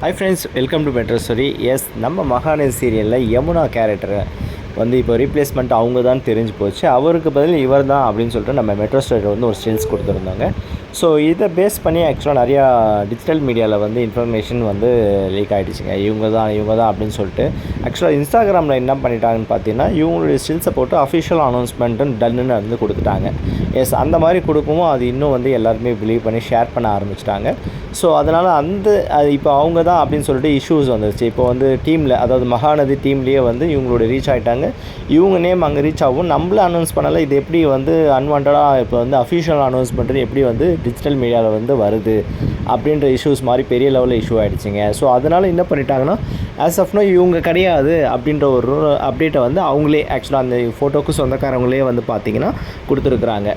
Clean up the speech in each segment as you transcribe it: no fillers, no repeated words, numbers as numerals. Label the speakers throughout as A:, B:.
A: Hi friends, welcome to Metro Story. Yes, நம்ம மகாநதி சீரியலில் யமுனா கேரக்டரை வந்து இப்போ ரீப்ளேஸ்மெண்ட் அவங்க தான் தெரிஞ்சு போச்சு. அவருக்கு பதில் இவர் தான் அப்படின்னு சொல்லிட்டு நம்ம மெட்ரோ ஸ்டோரியில் வந்து ஒரு ஸ்டில்ஸ் கொடுத்துருந்தாங்க. ஸோ இதை பேஸ் பண்ணி ஆக்சுவலாக நிறையா டிஜிட்டல் மீடியாவில் வந்து இன்ஃபர்மேஷன் வந்து லீக் ஆகிடுச்சுங்க. இவங்க தான் அப்படின்னு சொல்லிட்டு ஆக்சுவலாக இன்ஸ்டாகிராமில் என்ன பண்ணிட்டாங்கன்னு பார்த்தீங்கன்னா, இவங்களுடைய ஸ்டில்ஸை போட்டு அஃபிஷியல் அனௌன்ஸ்மெண்ட்டுன்னு டன்னுன்னு வந்து கொடுத்துட்டாங்க. எஸ், அந்த மாதிரி கொடுக்கவும் அது இன்னும் வந்து எல்லாருமே பிலீவ் பண்ணி ஷேர் பண்ண ஆரம்பிச்சிட்டாங்க. ஸோ அதனால் அது இப்போ அவங்க தான் அப்படின்னு சொல்லிட்டு இஷ்யூஸ் வந்துருச்சு. இப்போ வந்து டீமில், அதாவது மகாநதி டீம்லேயே வந்து இவங்களோட ரீச் ஆகிட்டாங்க. இவங்க நேம் அங்கே ரீச் ஆகும். நம்மளே அனௌன்ஸ் பண்ணலை, இது எப்படி வந்து அன்வான்டாக இப்போ வந்து அஃபிஷியல் அனௌன்ஸ்மெண்ட் எப்படி வந்து டிஜிட்டல் மீடியாவில் வந்து வருது அப்படின்ற இஷ்யூஸ் மாதிரி பெரிய லெவலில் இஷ்யூ ஆகிடுச்சிங்க. ஸோ அதனால் என்ன பண்ணிட்டாங்கன்னா, ஆஸ் ஆஃப் நோ இவங்க கிடையாது அப்படின்ற ஒரு அப்டேட்டை வந்து அவங்களே ஆக்சுவலாக அந்த ஃபோட்டோக்கு சொந்தக்காரங்களே வந்து பார்த்திங்கன்னா கொடுத்துருக்குறாங்க.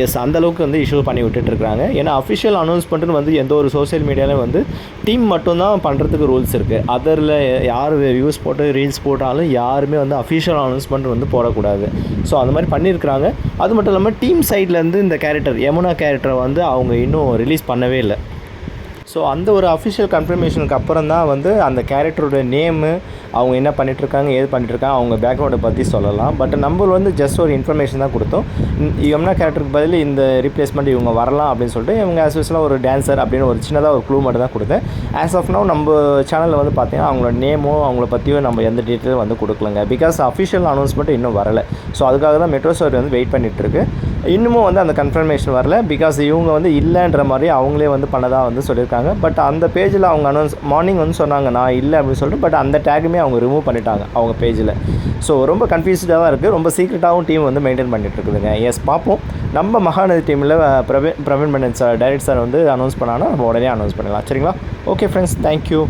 A: எஸ், அந்தளவுக்கு வந்து இஷ்யூ பண்ணி விட்டுட்டுருக்காங்க. ஏன்னா அஃபிஷியல் அனௌன்ஸ்மெண்ட்டுன்னு வந்து எந்த ஒரு சோஷியல் மீடியாவில் வந்து டீம் மட்டும்தான் பண்ணுறதுக்கு ரூல்ஸ் இருக்குது. அதரில் யார் வியூஸ் போட்டு ரீல்ஸ் போட்டாலும் யாருமே வந்து அஃபிஷியல் அனௌன்ஸ்மெண்ட் வந்து போடக்கூடாது. ஸோ அந்த மாதிரி பண்ணியிருக்கிறாங்க. அது மட்டும் இல்லாமல் டீம் சைட்லேருந்து இந்த கேரக்டர் யமுனா கேரக்டரை வந்து அவங்க இன்னும் ரிலீஸ் பண்ணவே இல்லை. ஸோ அந்த ஒரு அஃபிஷியல் கன்ஃபர்மேஷனுக்கு அப்புறம் தான் வந்து அந்த கேரக்டரோட நேமு, அவங்க என்ன பண்ணிகிட்ருக்காங்க, ஏது பண்ணிட்டுருக்காங்க, அவங்க பேக்ரவுண்டை பற்றி சொல்லலாம். பட் நம்ம வந்து ஜஸ்ட் ஒரு இன்ஃபர்மேஷன் தான் கொடுத்தோம். யமுனா கேரக்டருக்கு பதில் இந்த ரீப்ளேஸ்மெண்ட் இவங்க வரலாம் அப்படின்னு சொல்லிட்டு இவங்க ஆஸ் யூஸ்வலாக ஒரு டான்ஸர் அப்படின்னு ஒரு சின்னதாக ஒரு க்ளூ மட்டும் தான் கொடுத்தேன். ஆஸ் ஆஃப் நவ் நம்ம சேனலில் வந்து பார்த்திங்கன்னா அவங்களோட நேமோ அவங்கள பற்றியோ நம்ம எந்த டீட்டெயிலும் வந்து கொடுக்கலங்க. பிகாஸ் அஃபிஷியல் அனௌன்ஸ்மெண்ட் இன்னும் வரலை. ஸோ அதுக்காக தான் மெட்ரோ ஸ்டோரி வந்து வெயிட் பண்ணிகிட்ருக்கு. இன்னமும் வந்து அந்த கன்ஃபர்மேஷன் வரல. பிகாஸ் இவங்க வந்து இல்லைன்ற மாதிரி அவங்களே வந்து பண்ணதாக வந்து சொல்லியிருக்காங்க. பட் அந்த பேஜில் அவங்க மார்னிங் வந்து சொன்னாங்க நான் இல்லை அப்படின்னு சொல்லிட்டு, பட் அந்த டேக்குமே அவங்க ரிமூவ் பண்ணிட்டாங்க அவங்க பேஜில். ஸோ ரொம்ப கன்ஃபியூஸ்டாக தான் இருக்குது. ரொம்ப சீக்ரெட்டாகவும் டீம் வந்து மெயின்டைன் பண்ணிகிட்டு இருக்குதுங்க. எஸ், பார்ப்போம். நம்ம மகாநதி டீமில் பிரவீன் மன்னன் சார், டைரக்டர் சார் வந்து அனௌன்ஸ் பண்ணாங்கன்னா நம்ம உடனே அனௌன்ஸ் பண்ணலாம். சரிங்களா? Okay friends, thank you.